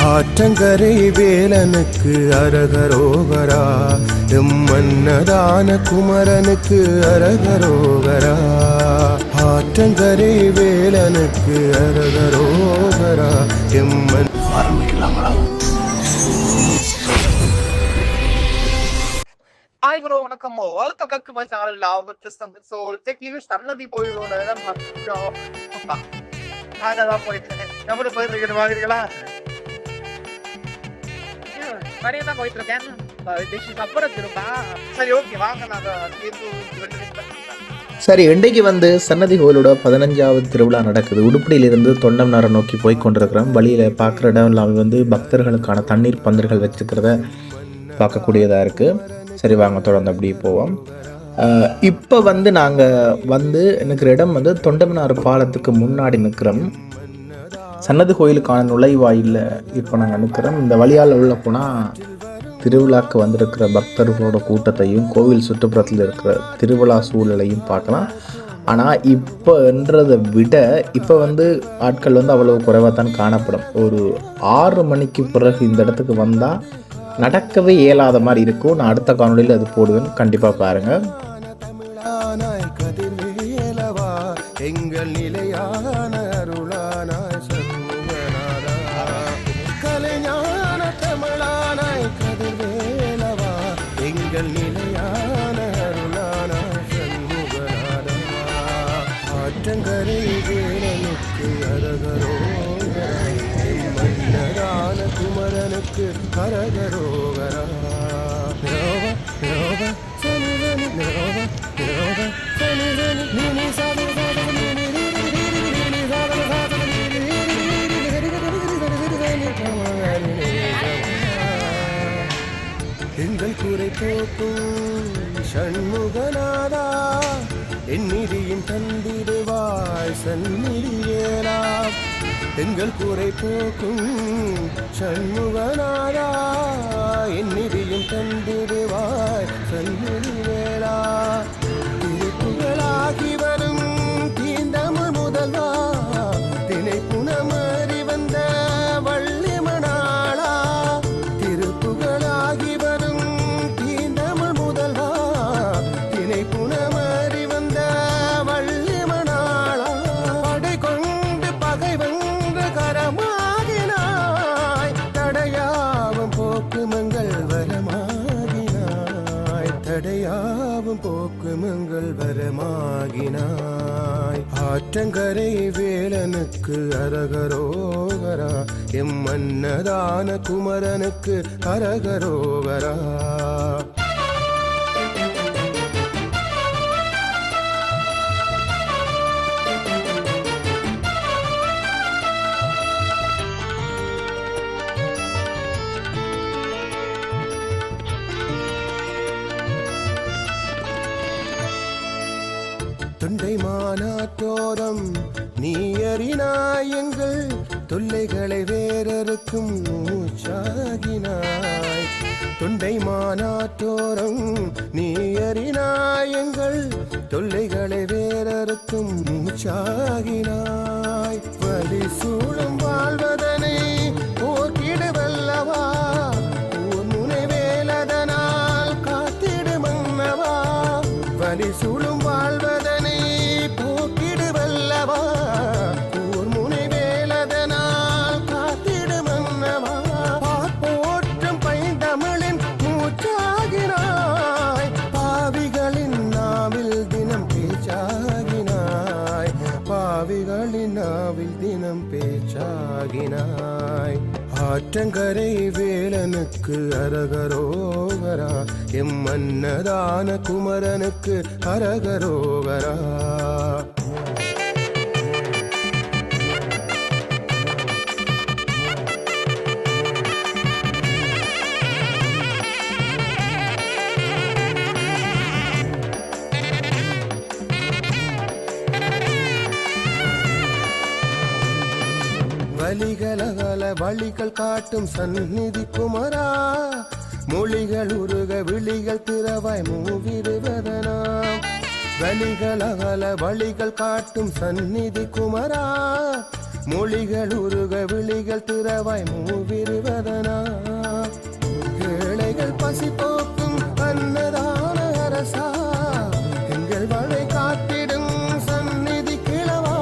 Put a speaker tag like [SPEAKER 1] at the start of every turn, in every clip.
[SPEAKER 1] ஆற்றங்கரை வேலனுக்கு அரகரோகரா, எம்மன்னதான குமரனுக்கு அரகரோகரா. ஆற்றங்கரை வேலனுக்கு அரகரோகரா, எம்மன். ஆரம்பிக்கலாங்களா?
[SPEAKER 2] ஹாய் ப்ரோ, வணக்கம். Welcome to my channel love with Chandan. So technical சன்னதி போயிடுவோம். நான் போயிட்டு எப்படி போயிட்டு இருக்கிற மாதிரிங்களா? நிறைய தான் போயிட்டு இருக்கேன். அப்புறம் திரும்ப சரி, ஓகே, வாங்க நாங்கள்
[SPEAKER 3] சரி. இன்றைக்கு சன்னதி கோயிலோட 15வது திருவிழா நடக்குது. உடுப்படியிலிருந்து தொண்டம் நர நோக்கி போய் கொண்டிருக்கிறோம். வழியில் பார்க்குற இடம் எல்லாம் பக்தர்களுக்கான தண்ணீர் பந்தல்கள் வச்சுக்கிறத பார்க்கக்கூடியதாக இருக்குது. சரி, வாங்க தொடர்ந்து அப்படியே போவோம். இப்போ நாங்கள் நிற்கிற இடம் தொண்டமனார் பாலத்துக்கு முன்னாடி நிற்கிறோம். சன்னதி கோயிலுக்கான நுழைவாயில் இப்போ நாங்கள் நிற்கிறோம். இந்த வழியால் உள்ள போனால் திருவிழாக்கு வந்திருக்கிற பக்தர்களோட கூட்டத்தையும் கோவில் சுற்றுப்புறத்தில் இருக்கிற திருவிழா சூழலையும் பார்க்கலாம். ஆனால் இப்போன்றதை விட இப்போ ஆட்கள் அவ்வளவு குறைவாக தான் காணப்படும். ஒரு 6 மணிக்கு பிறகு இந்த இடத்துக்கு வந்தால் நடக்கவே இயலாத மாதிரி இருக்கும். நான் அடுத்த காணொலியில் அது போடுவேன், கண்டிப்பாக பாருங்கள்.
[SPEAKER 1] எங்கள் நிலையான அருளானாய் சண்முகநாதா, கலைஞான தமிழானாய் கதிர்வேலவா, எங்கள் நிலையான அருளானாய் சண்முகநாதா. ஆற்றங்கரை வேலனுக்கு அரகரோகரா, மன்னரான குமரனுக்கு அரகரோகரா. எங்கள் குறை போக்கும் சண்முகநாதா, என் நிதியின் தந்திடுவாய் சந்நிதியேலா. எங்கள் குறை போக்கும் சண்முகநாதா, என் நிதியும் தந்திடுவாய் சந்நிதியேலா. திருப்புகளாகி வரும் தீந்தமிழ் முதல்வா, தினை புனமறி வந்த வள்ளி மணாளா. திருப்புகளாகி வரும் தீந்தமிழ் முதல்வா, தினை புனமறி வந்த வள்ளி மணாளா. படை கொண்டு பகை வென்ற கரமாகினாய், தடையாவும் போக்குமங்கள் வரமாகினாய், தடையாவும் போக்குமங்கள் வரமாகினாய். ஆற்றங்கரை வேலனுக்கு அரகரோகரா, எம்மன்னதான குமரனுக்கு அரகரோகரா. தொண்டை மாநாட்டோரம் நீ அறினாய், எங்கள் தொல்லைகளை வேறறுக்கும் மூச்சாகினாய். தொண்டை மாநாட்டோரம் நீ அறினாய், எங்கள் தொல்லைகளை வேறறுக்கும் மூச்சாகினாய். வலி சூழும் வாழ்வதனை போக்கிடுவல்லவா, ஊர் முனை வேலதனால் காத்திடு மன்னவா. வலி சூழும் வாழ்வதனை போக்கிடுவல்லவா, ஊர் முனை வேலதனால் காத்திடு மன்னவா. போற்றும் பைந்தமிழின் மூச்சாகினாய், பாவிகளின் நாவில் தினம் பேச்சாகினாய், பாவிகளின் நாவில் தினம் பேச்சாகினாய். ஆற்றங்கரை வேலனுக்கு அரகரோகரா, எம்மன்னதான குமரனுக்கு அரகரோகரா. வலிகளகல வழிகள் காட்டும் சந்நிதி குமரா, மொழிகள் உருக விழிகள் திறவாய் மூவிடுவதனாம். வலிகளகல வழிகள் காட்டும் சந்நிதி குமரா, மொழிகள் உருக விழிகள் திறவாய் மூவிருவதனா ஏழைகள் பசி போக்கும் அன்னதான அரசா எங்கள் வழி காத்திடும் சந்நிதி கிழவா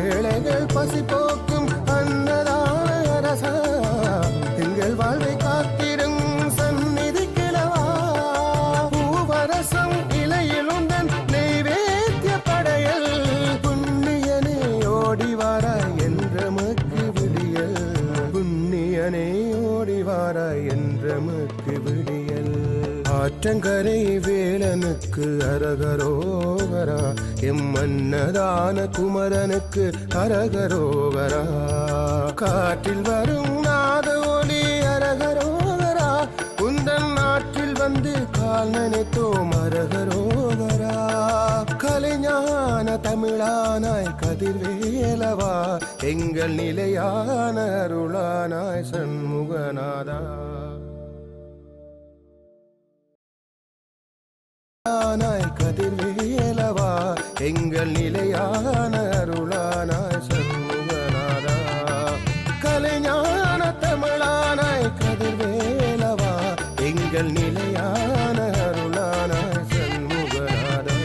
[SPEAKER 1] ஏழைகள் பசி போக்கும் அன்னதான அரசா எங்கள் வாழ்வை காத்திடும் சந்நிதி கிழவா பூவரசம் இலையிலுந்தன் நெய்வேத்திய படையல் புண்ணியனே ஓடிவாராய் என்றமக்கு விடியல் புண்ணியனே ஓடிவாராய் என்றமக்கு விடியல் ஆற்றங்கரை வேலனுக்கு அரகரோகரா எம் மன்னதான குமரனுக்கு அரகரோகரா காற்றில் வரும் நாத ஒலி அரகரோகரா உந்தன் நாட்டில் வந்து கால் நினைத்தோம் அரகரோகரா கலைஞான தமிழானாய் கதிர்வேலவா எங்கள் நிலையான அருளானாய் சண்முகநாதா கதிர்வேலவா எங்கள் நிலையான அருளானாய் சண்முகநாதா கலைஞான தமிழானாய் கதிர்வேலவா எங்கள் நிலையான அருளானாய் சண்முகநாதா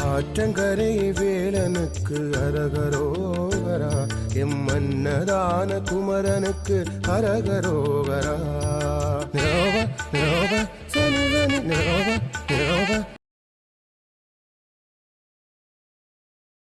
[SPEAKER 1] ஆற்றங்கரை வேலனுக்கு அரகரோகரா எம் மன்னதான குமரனுக்கு அரகரோகரா நிரோப நிரோப சனி சனி நிரோப நிரோப